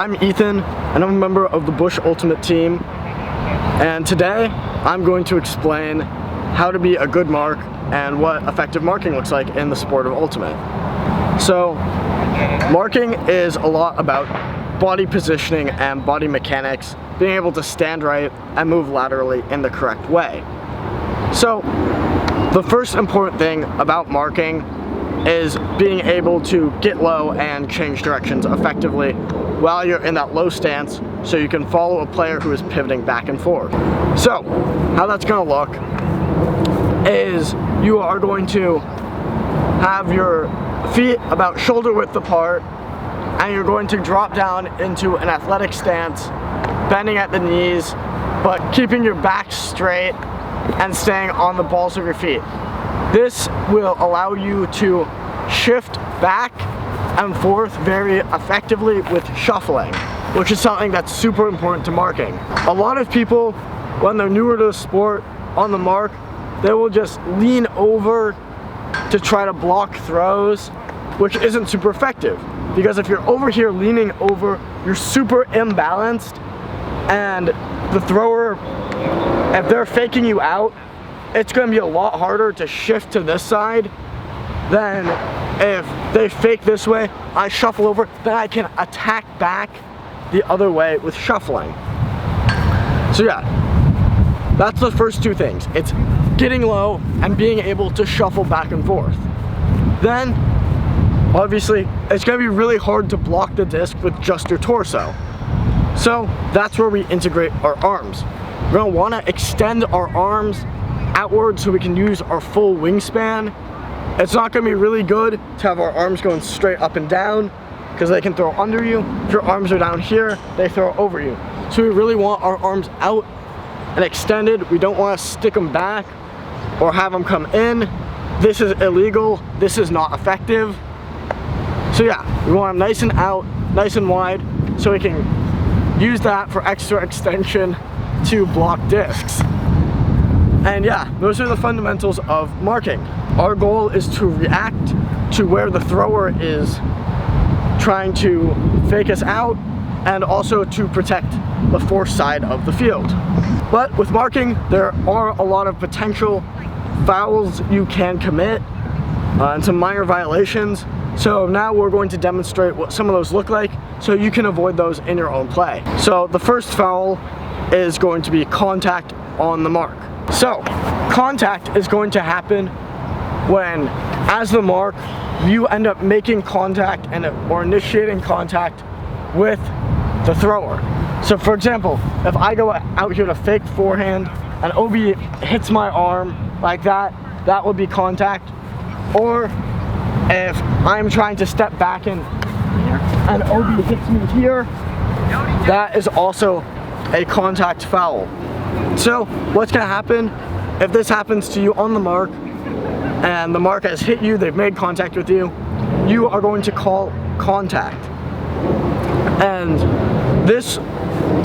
I'm Ethan, and I'm a member of the Busch Ultimate team, and today I'm going to explain how to be a good mark and what effective marking looks like in the sport of Ultimate. So, marking is a lot about body positioning and body mechanics, being able to stand right and move laterally in the correct way. So, the first important thing about marking is being able to get low and change directions effectively while you're in that low stance so you can follow a player who is pivoting back and forth. So, how that's going to look is you are going to have your feet about shoulder width apart, and you're going to drop down into an athletic stance, bending at the knees, but keeping your back straight and staying on the balls of your feet. This will allow you to shift back and forth very effectively with shuffling, which is something that's super important to marking. A lot of people, when they're newer to the sport, on the mark, they will just lean over to try to block throws, which isn't super effective. Because if you're over here leaning over, you're super imbalanced, and the thrower, if they're faking you out, it's going to be a lot harder to shift to this side than if they fake this way, I shuffle over, then I can attack back the other way with shuffling. So yeah, that's the first two things. It's getting low and being able to shuffle back and forth. Then, obviously, it's going to be really hard to block the disc with just your torso. So that's where we integrate our arms. We're going to want to extend our arms outward so we can use our full wingspan. It's not going to be really good to have our arms going straight up and down because they can throw under you. If your arms are down here, they throw over you. So we really want our arms out and extended. We don't want to stick them back or have them come in. This is illegal. This is not effective. So yeah, we want them nice and out, nice and wide, so we can use that for extra extension to block discs. And yeah, those are the fundamentals of marking. Our goal is to react to where the thrower is trying to fake us out, and also to protect the force side of the field. But with marking, there are a lot of potential fouls you can commit and some minor violations. So now we're going to demonstrate what some of those look like so you can avoid those in your own play. So the first foul is going to be contact on the mark. So contact is going to happen when, as the mark, you end up making contact or initiating contact with the thrower. So for example, if I go out here to fake forehand and Obi hits my arm like that, that would be contact. Or if I'm trying to step back in here and Obi hits me here, that is also a contact foul. So what's going to happen if this happens to you on the mark and the mark has hit you, they've made contact with you, you are going to call contact. And this,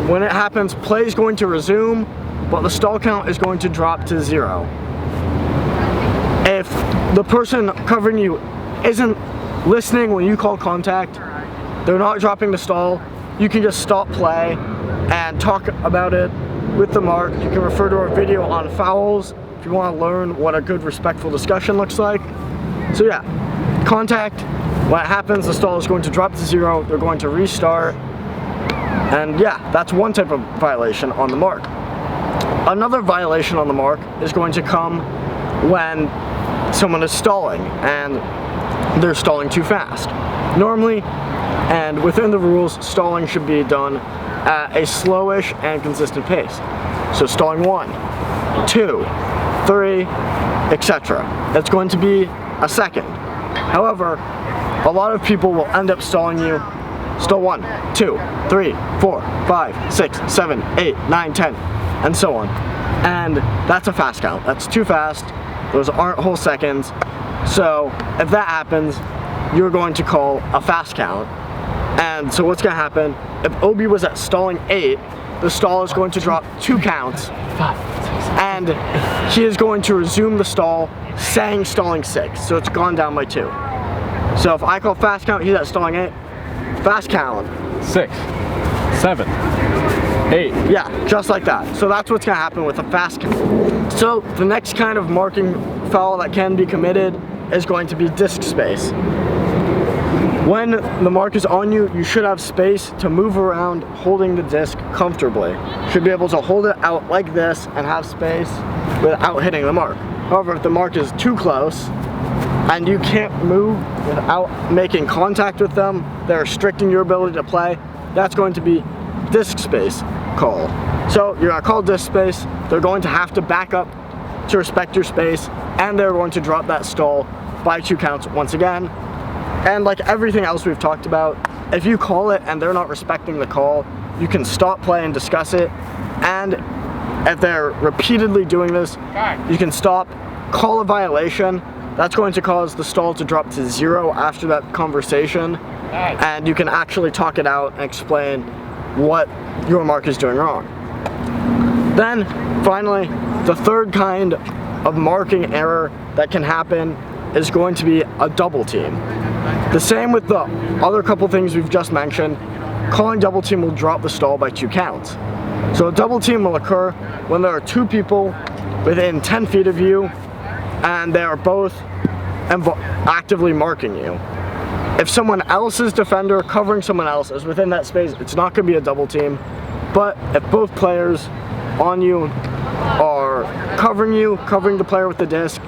when it happens, play is going to resume, but the stall count is going to drop to 0. If the person covering you isn't listening when you call contact, they're not dropping the stall, you can just stop play and talk about it with the mark. You can refer to our video on fouls if you want to learn what a good respectful discussion looks like. So yeah, contact, when it happens, the stall is going to drop to 0, they're going to restart, and yeah, that's one type of violation on the mark. Another violation on the mark is going to come when someone is stalling and they're stalling too fast. Normally, and within the rules, stalling should be done at a slowish and consistent pace. So stalling 1, 2, 3, etc. That's going to be a second. However, a lot of people will end up stalling you. Stall 1, 2, 3, 4, 5, 6, 7, 8, 9, 10, and so on. And that's a fast count. That's too fast. Those aren't whole seconds. So if that happens, you're going to call a fast count. And so what's going to happen, if Obi was at stalling 8, the stall is going to drop 2 counts, and he is going to resume the stall saying stalling 6, so it's gone down by 2. So if I call fast count, he's at stalling 8, fast count 6. 7, 8. Yeah, just like that. So that's what's gonna happen with a fast count. So the next kind of marking foul that can be committed is going to be disc space. When the mark is on you, you should have space to move around holding the disc comfortably. You should be able to hold it out like this and have space without hitting the mark. However, if the mark is too close and you can't move without making contact with them, they're restricting your ability to play, that's going to be disc space call. So you're gonna call disc space, they're going to have to back up to respect your space, and they're going to drop that stall by 2 counts once again. And like everything else we've talked about, if you call it and they're not respecting the call, you can stop play and discuss it. And if they're repeatedly doing this, you can stop, call a violation. That's going to cause the stall to drop to 0 after that conversation. And you can actually talk it out and explain what your mark is doing wrong. Then, finally, the third kind of marking error that can happen is going to be a double team. The same with the other couple things we've just mentioned, calling double team will drop the stall by 2 counts. So a double team will occur when there are 2 people within 10 feet of you and they are both actively marking you. If someone else's defender covering someone else is within that space, it's not going to be a double team. But if both players on you are covering the player with the disc,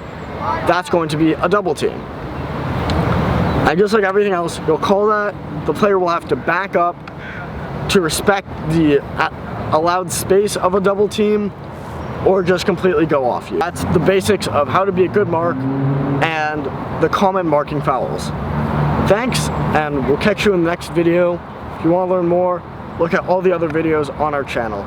that's going to be a double team. And just like everything else, you'll call that, the player will have to back up to respect the allowed space of a double team, or just completely go off you. That's the basics of how to be a good mark and the common marking fouls. Thanks, and we'll catch you in the next video. If you want to learn more, look at all the other videos on our channel.